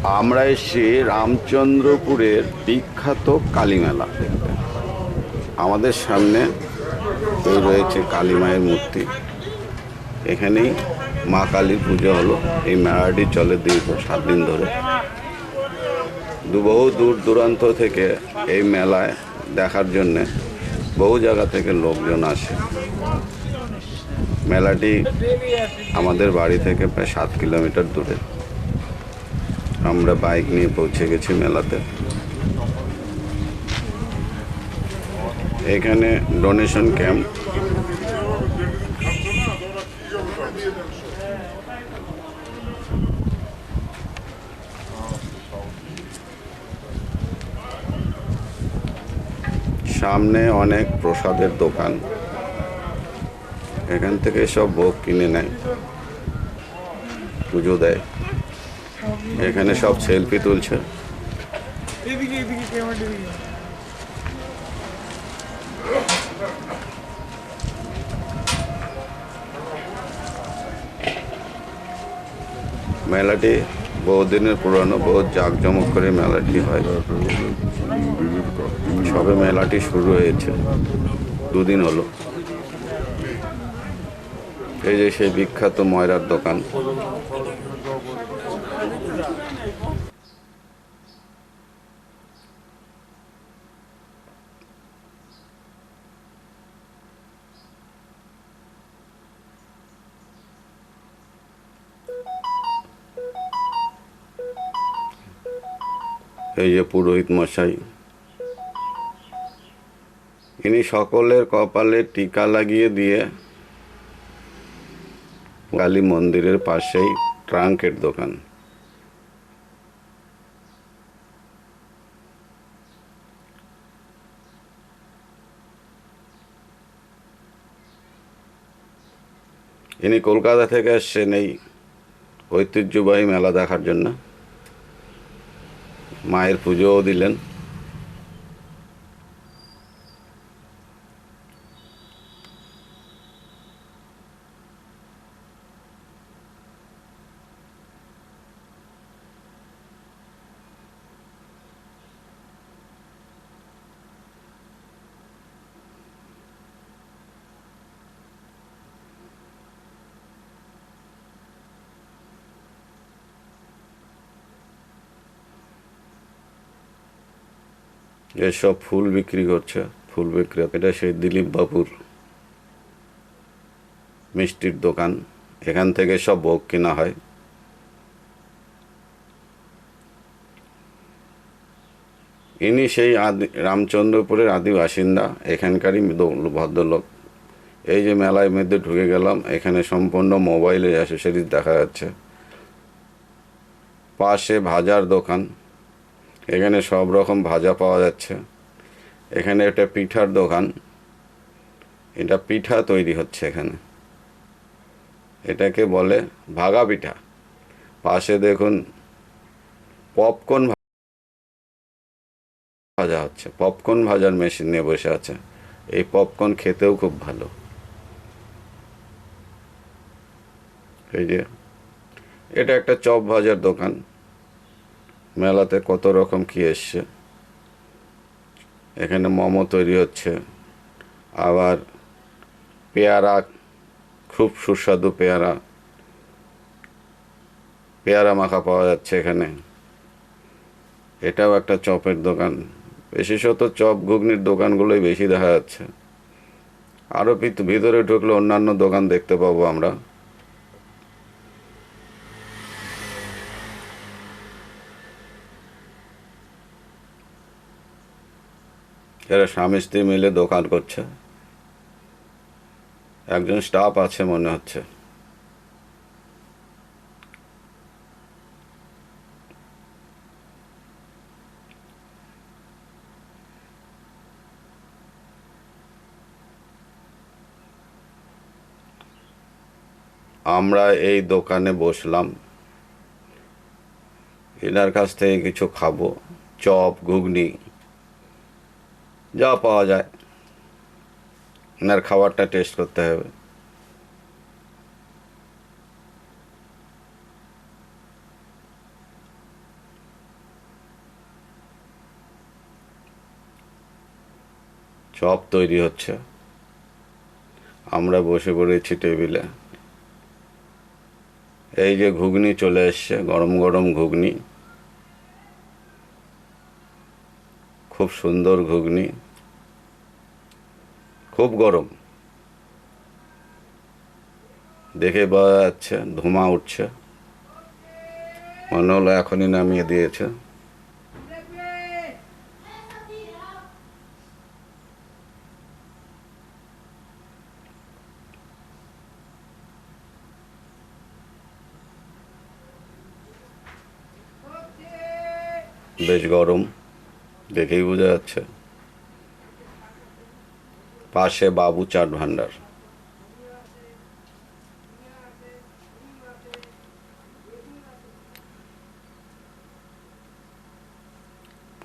আমরা এসেছি রামচন্দ্রপুরের বিখ্যাত কালী মেলা দেখতে। আমাদের সামনে এই রয়েছে কালী মায়ের মূর্তি। এখানেই মা কালীর পুজো হলো। এই মেলাটি চলে দীর্ঘ 7 দিন ধরে। বহু দূর দূরান্ত থেকে এই মেলায় দেখার জন্যে বহু জায়গা থেকে লোকজন আসে। মেলাটি আমাদের বাড়ি থেকে প্রায় 7 কিলোমিটার দূরে। আমরা বাইক নিয়ে পৌঁছে গেছি মেলাতে। এখানে ডোনেশন ক্যাম্প। সামনে অনেক প্রসাদের দোকান। এখান থেকে সব ভোগ কিনে নেয়, পুজো দেয়। এখানে সব সেলফি তুলছে। মেলাটি বহুদিনের পুরানো, বহুত জাঁকজমক করে মেলাটি হয়। সবে মেলাটি শুরু হয়েছে, 2 দিন হলো। এই যে সেই বিখ্যাত ময়রার দোকান। এই যে পুরোহিত মশাই, ইনি সকলের কপালে টিকা লাগিয়ে দিয়ে কালী মন্দিরের পাশেই ট্রাঙ্কের দোকান। ইনি কলকাতা থেকে আসছেন এই ঐতিহ্যবাহী মেলা দেখার জন্য। মায়ের পুজোও দিলেন। এসব ফুল বিক্রি করছে, ফুল বিক্রেতা। এটা সেই দিলীপ বাবুর মিষ্টির দোকান। এখান থেকে সব ভোগ কেনা হয়। ইনি সেই রামচন্দ্রপুরের আদি বাসিন্দা, এখানকারই ভদ্রলোক। এই যে মেলায় মধ্যে ঢুকে গেলাম, এখানে সম্পূর্ণ মোবাইলের অ্যাসেসরিজ দেখা যাচ্ছে। পাশে ভাজার দোকান, এখানে সব রকম ভাজা পাওয়া যাচ্ছে। এখানে একটা পিঠার দোকান, এটা পিঠা তৈরি হচ্ছে এখানে। এটাকে বলে ভাগা পিঠা। পাশে দেখুন পপকর্ন ভাজা হচ্ছে, পপকর্ন ভাজার মেশিন নিয়ে বসে আছে। এই পপকর্ন খেতেও খুব ভালো। এই যে এটা একটা চপ ভাজার দোকান। মেলাতে কত রকম কি এসছে। এখানে মোমো তৈরি হচ্ছে। আবার পেয়ারা, খুব সুস্বাদু পেয়ারা মাখা পাওয়া যাচ্ছে এখানে। এটাও একটা চপের দোকান। বিশেষত চপ ঘুগনির দোকানগুলোই বেশি দেখা যাচ্ছে। আরও ভিতরে ঢুকলে অন্যান্য দোকান দেখতে পাবো আমরা। এরা স্বামী স্ত্রী মিলে দোকান করছে। একজন স্টাফ আছে মনে হচ্ছে। আমরা এই দোকানে বসলাম, এনার কাছ থেকে কিছু খাবো। চপ ঘুগনি যা পাওয়া যায়, এনার খাবারটা টেস্ট করতে হবে। চপ তৈরি হচ্ছে, আমরা বসে পড়েছি টেবিলে। এই যে ঘুগনি চলে এসছে, গরম গরম ঘুগনি, খুব সুন্দর ঘুগনি, খুব গরম, দেখে বোঝা যাচ্ছে ধোঁয়া উঠছে, মনে হলো এখনই নামিয়ে দিয়েছে। বেশ গরম, দেখেই বোঝা যাচ্ছে। পাশে বাবু চাট ভান্ডার।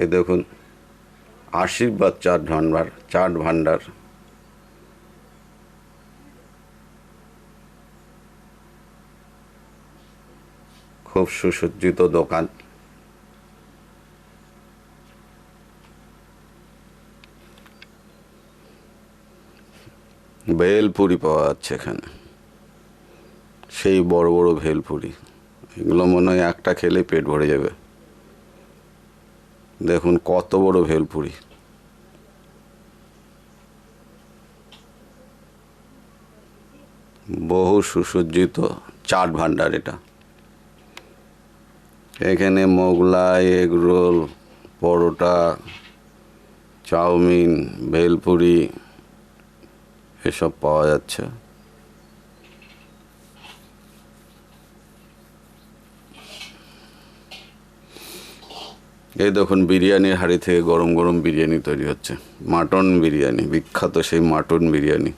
এই দেখুন, আশীর্বাদ চাট ভান্ডার। খুব সুসজ্জিত দোকান। ভেলপুরি পাওয়া যাচ্ছে এখানে, সেই বড় বড় ভেলপুরি। এগুলো মনে হয় একটা খেলে পেট ভরে যাবে। দেখুন কত বড় ভেলপুরি। বহু সুসজ্জিত চাট ভান্ডার এটা। এখানে মোগলাই, এগরোল, পরোটা, চাউমিন, ভেলপুরি এসব পাওয়া যাচ্ছে। এই দেখুন, বিরিয়ানির হাঁড়ি থেকে গরম গরম বিরিয়ানি তৈরি হচ্ছে। মাটন বিরিয়ানি, বিখ্যাত সেই মাটন বিরিয়ানি।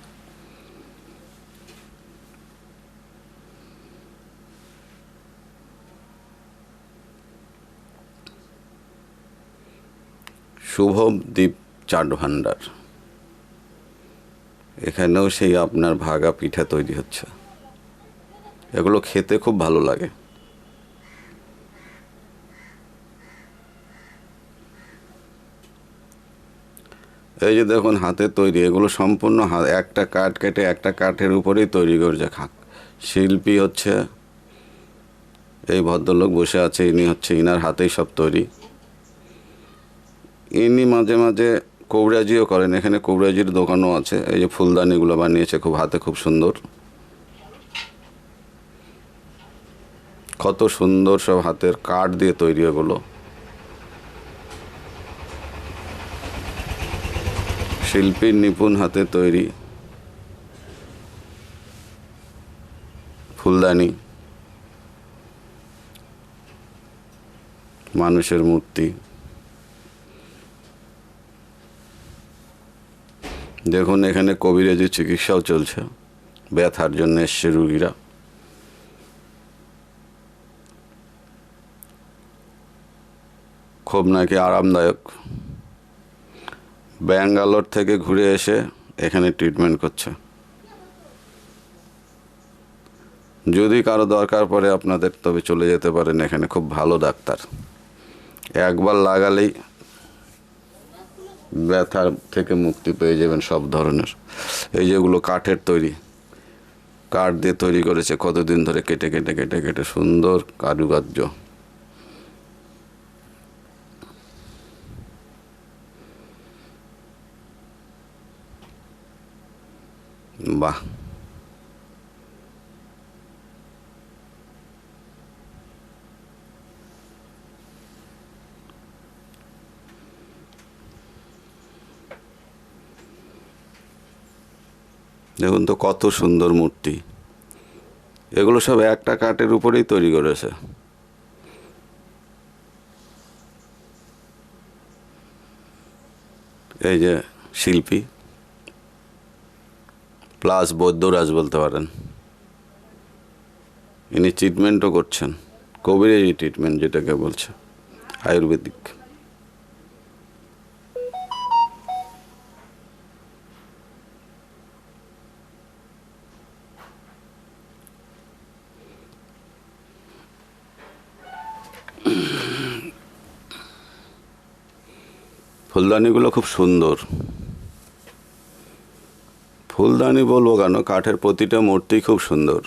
শুভদ্বীপ চাট ভান্ডার, এখানেও সেই আপনার ভাগা পিঠা তৈরি হচ্ছে। এগুলো খেতে খুব ভালো লাগে। এই যে দেখুন হাতে তৈরি, এগুলো সম্পূর্ণ একটা কাঠ কেটে একটা কাঠের উপরেই তৈরি করেছে। শিল্পী হচ্ছে এই ভদ্রলোক বসে আছে, ইনি হচ্ছে, ইনার হাতেই সব তৈরি। ইনি মাঝে মাঝে কবিরাজিও করেন, এখানে কবিরাজির দোকানও আছে। এই যে ফুলদানিগুলো বানিয়েছে খুব হাতে, খুব সুন্দর, কত সুন্দর সব হাতের কাঠ দিয়ে তৈরি এগুলো। শিল্পীর নিপুণ হাতে তৈরি ফুলদানি, মানুষের মূর্তি। দেখুন এখানে কবিরাজি চিকিৎসাও চলছে, ব্যথার জন্য এসছে রুগীরা। খুব নাকি আরামদায়ক। ব্যাঙ্গালোর থেকে ঘুরে এসে এখানে ট্রিটমেন্ট করছে। যদি কারো দরকার পড়ে আপনাদের, তবে চলে যেতে পারেন এখানে, খুব ভালো ডাক্তার। একবার লাগালেই ব্যথার থেকে মুক্তি পেয়ে যাবেন সব ধরনের। এই যেগুলো কাঠের তৈরি, কাঠ দিয়ে তৈরি করেছে, কতদিন ধরে কেটে কেটে কেটে কেটে, সুন্দর কারুকার্য। বাহ, দেখুন তো কত সুন্দর মূর্তি। এগুলো সব একটা কাঠের উপরেই তৈরি করেছে। এই যে শিল্পী প্লাস বৈদ্যরাজ বলতে পারেন, ইনি ট্রিটমেন্টও করছেন, কবিরাজি ট্রিটমেন্ট যেটাকে বলছে, আয়ুর্বেদিক। ফুলদানিগুলো খুব সুন্দর। ফুলদানি বলবো কেন, কাঠের প্রতিটা মূর্তি খুব সুন্দর।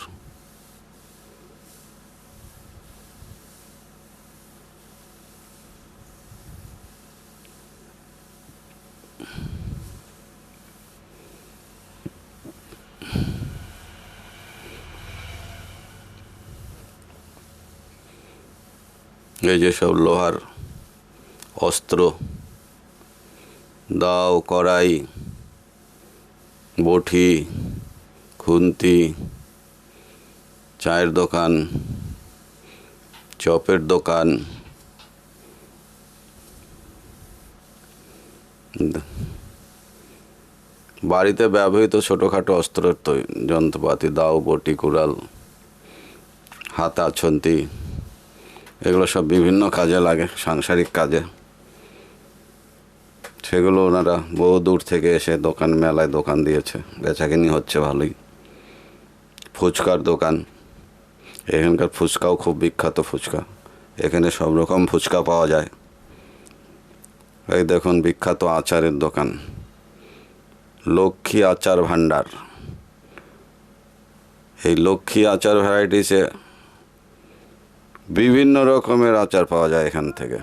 এই যে সব লোহার অস্ত্র, দাও, কড়াই, বটি, খুন্তি, চায়ের দোকান, চপের দোকান, বাড়িতে ব্যবহৃত ছোটোখাটো অস্ত্রের যন্ত্রপাতি, দাও, বটি, কুড়াল, হাতা, ছন্তি, এগুলো সব বিভিন্ন কাজে লাগে, সাংসারিক কাজে। সেগুলো ওনারা বহু দূর থেকে এসে দোকান, মেলায় দোকান দিয়েছে, বেচাকিনি হচ্ছে ভালোই। ফুচকার দোকান, এখানকার ফুচকাও খুব বিখ্যাত ফুচকা, এখানে সব রকম ফুচকা পাওয়া যায়। এই দেখুন বিখ্যাত আচারের দোকান, লক্ষ্মী আচার ভাণ্ডার। এই লক্ষ্মী আচার ভ্যারাইটিসে বিভিন্ন রকমের আচার পাওয়া যায় এখান থেকে।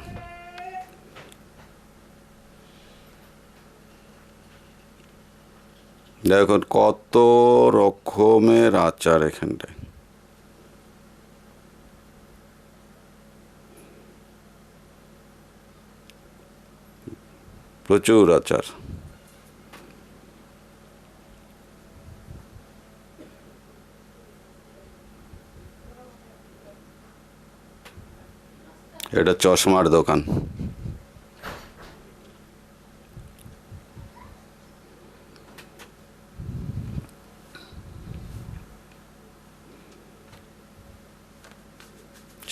দেখুন কত রকমের আচার এখানটায়। প্রচুর আচার। এটা চশমার দোকান।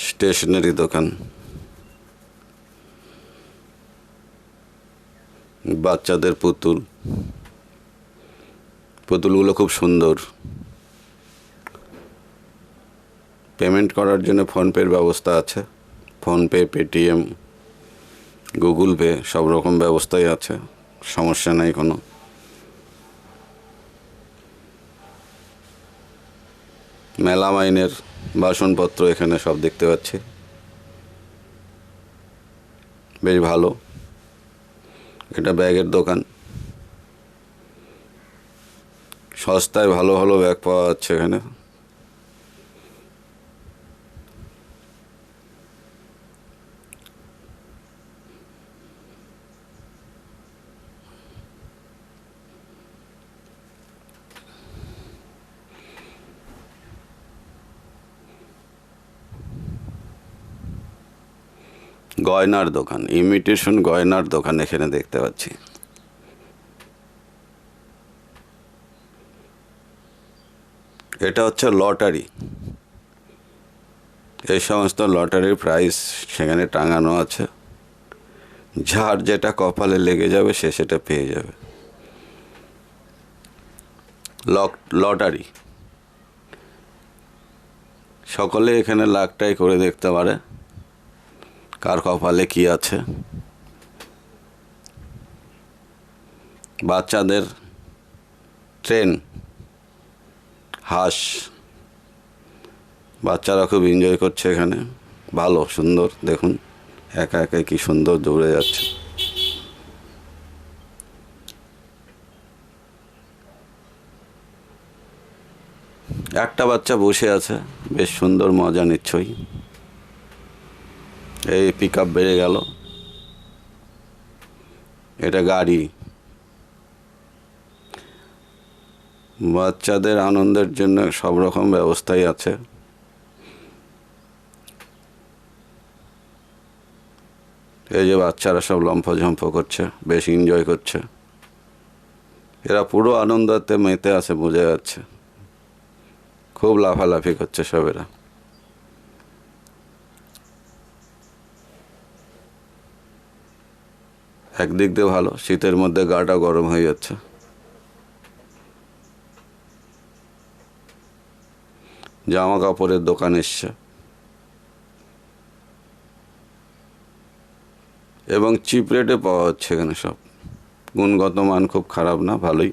স্টেশনারি দোকান, বাচ্চাদের পুতুল, পুতুলগুলো খুব সুন্দর। পেমেন্ট করার জন্য ফোনপের ব্যবস্থা আছে, ফোনপে, পেটিএম, গুগল পে, সব রকম ব্যবস্থাই আছে, সমস্যা নাই কোনো। মেলামাইনের বাসনপত্র এখানে সব দেখতে পাচ্ছি, বেশ ভালো। এটা ব্যাগের দোকান, সস্তায় ভালো ভালো ব্যাগ পাওয়া যাচ্ছে এখানে। গয়নার দোকান, ইমিটেশন গয়নার দোকান এখানে দেখতে পাচ্ছি। এটা হচ্ছে লটারি, এই সমস্ত লটারির প্রাইস সেখানে টাঙানো আছে, যার যেটা কপালে লেগে যাবে সে সেটা পেয়ে যাবে। লটারি সকলে এখানে লাখটাই করে দেখতে পারে কার কপালে কি আছে। বাচ্চাদের ট্রেন, হাঁস, বাচ্চারা খুব এনজয় করছে এখানে, ভালো সুন্দর। দেখুন একা একা কি সুন্দর দৌড়ে যাচ্ছে। একটা বাচ্চা বসে আছে, বেশ সুন্দর মজা নিচ্ছই। এই পিক আপ বেড়ে গেল, এটা গাড়ি। বাচ্চাদের আনন্দের জন্য সব রকম ব্যবস্থাই আছে। এই যে বাচ্চারা সব লম্ফঝম্প করছে, বেশ এনজয় করছে, এরা পুরো আনন্দতে মেতে আছে, বোঝা যাচ্ছে। খুব লাফালাফি করছে সব এরা। একদিক দিয়ে ভালো, শীতের মধ্যে গাটা গরম হয়ে যাচ্ছে। জামা কাপড়ের দোকান এসছে, এবং চিপ রেটে পাওয়া হচ্ছে এখানে সব। গুণগত মান খুব খারাপ না, ভালোই।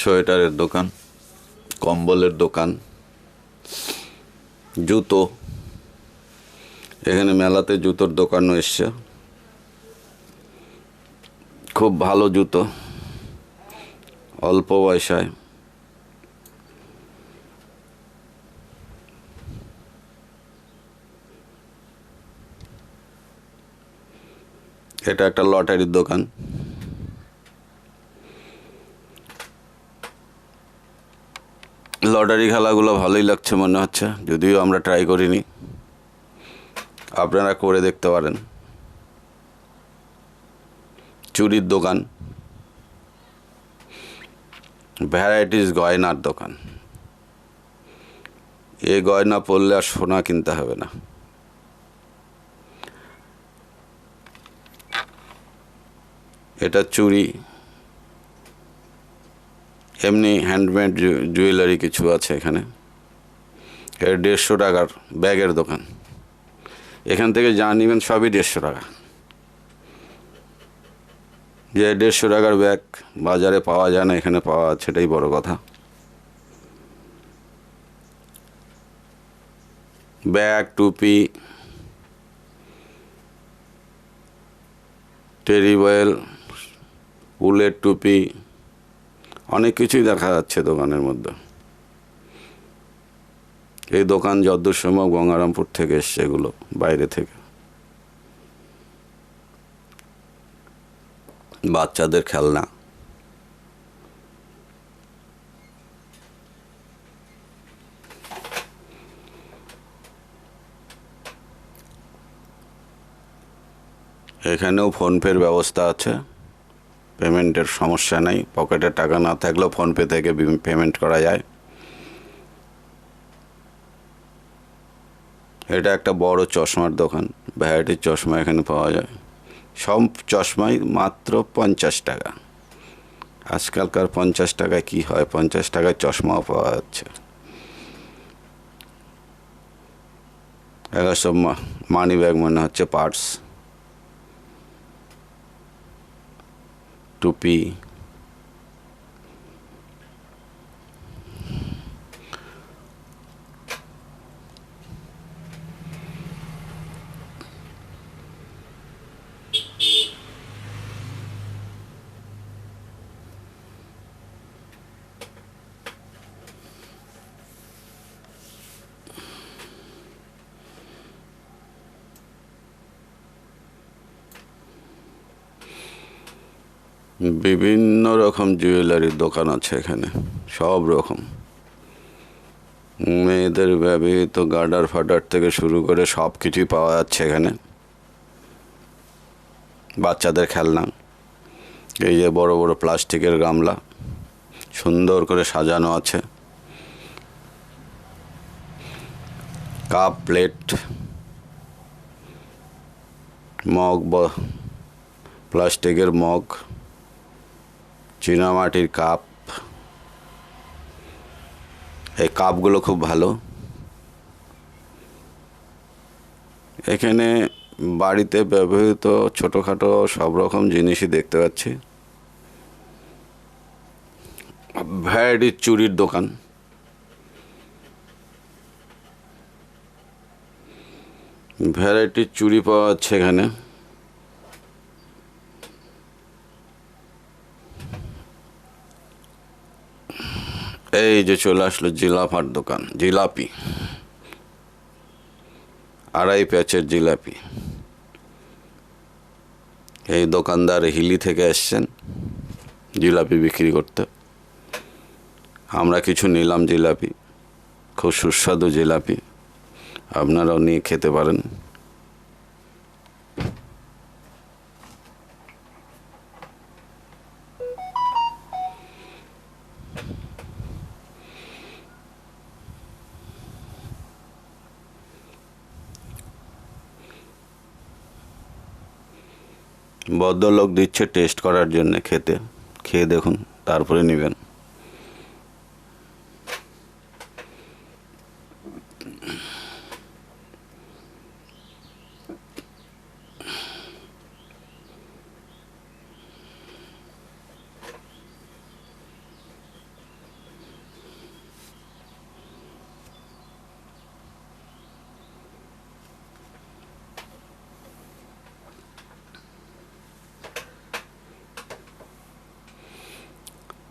সোয়েটারের দোকান, কম্বলের দোকান, জুতো। এখানে মেলাতে জুতোর দোকানও এসছে, খুব ভালো জুতো, অল্প পয়সায়। এটা একটা লটারির দোকান। লটারি খেলাগুলো ভালোই লাগছে মনে হচ্ছে, যদিও আমরা ট্রাই করিনি, আপনারা করে দেখতে পারেন। চুরির দোকান, ভ্যারাইটিস গয়নার দোকান। এই গয়না পরলে আর সোনা কিনতে হবে না। এটা চুড়ি, এমনি হ্যান্ডমেড জুয়েলারি কিছু আছে এখানে। এর 150 টাকার ব্যাগের দোকান। এখান থেকে যা নেবেন সবই 150 টাকা। যে 150 টাকার ব্যাগ বাজারে পাওয়া যায় না, এখানে পাওয়া আছে, এটাই বড় কথা। ব্যাগ, টুপি, টেরি বয়েল, উলের টুপি, অনেক কিছুই দেখা যাচ্ছে দোকানের মধ্যে। এই দোকান যতদূর সম্ভব গঙ্গারামপুর থেকে এসছে, এগুলো বাইরে থেকে। বাচ্চাদের খেলনা, এখানেও ফোনপের ব্যবস্থা আছে, পেমেন্টের সমস্যা নেই। পকেটে টাকা না থাকলেও ফোনপে থেকে পেমেন্ট করা যায়। এটা একটা বড় চশমার দোকান, ভ্যারাইটির চশমা এখানে পাওয়া যায়। সব চশমাই মাত্র 50 টাকা। আজকালকার 50 টাকায় কী হয়, 50 টাকায় চশমাও পাওয়া যাচ্ছে। এগুলো সব মানি ব্যাগ মনে হচ্ছে, পার্টস, টুপি। বিভিন্ন রকম জুয়েলারির দোকান আছে এখানে, সব রকম। মেয়েদের ব্যবহৃত গার্ডার ফাডার থেকে শুরু করে সব কিছুই পাওয়া যাচ্ছে এখানে। বাচ্চাদের খেলনা, এই যে বড় বড় প্লাস্টিকের গামলা, সুন্দর করে সাজানো আছে। কাপ, প্লেট, মগ, প্লাস্টিকের মগ, চীনামাটির কাপ। এই কাপগুলো খুব ভালো। এখানে বাড়িতে ব্যবহৃত ছোটোখাটো সব রকম জিনিসই দেখতে পাচ্ছি। ভ্যারাইটির চুড়ির দোকান, ভ্যারাইটির চুড়ি পাওয়া যাচ্ছে এখানে। এই যে চলে আসলো জিলাপার দোকান, জিলাপি, 2.5 প্যাচের জিলাপি। এই দোকানদার হিলি থেকে এসছেন জিলাপি বিক্রি করতে। আমরা কিছু নিলাম জিলাপি, খুব সুস্বাদু জিলাপি, আপনারাও নিয়ে খেতে পারেন। ভদ্রলোক দিচ্ছে টেস্ট করার জন্য, খেয়ে দেখুন, তারপরে নেবেন।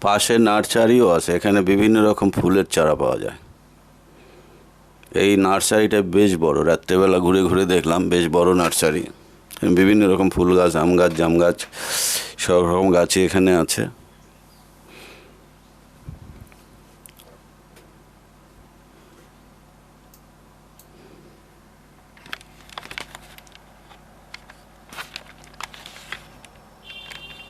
পাশে নার্সারিও আছে, এখানে বিভিন্ন রকম ফুলের চারা পাওয়া যায়। এই নার্সারিটা বেশ বড়, রাত্রেবেলা ঘুরে ঘুরে দেখলাম বেশ বড় নার্সারি। বিভিন্ন রকম ফুল গাছ, আম গাছ, জাম গাছ, সব রকম গাছই এখানে আছে।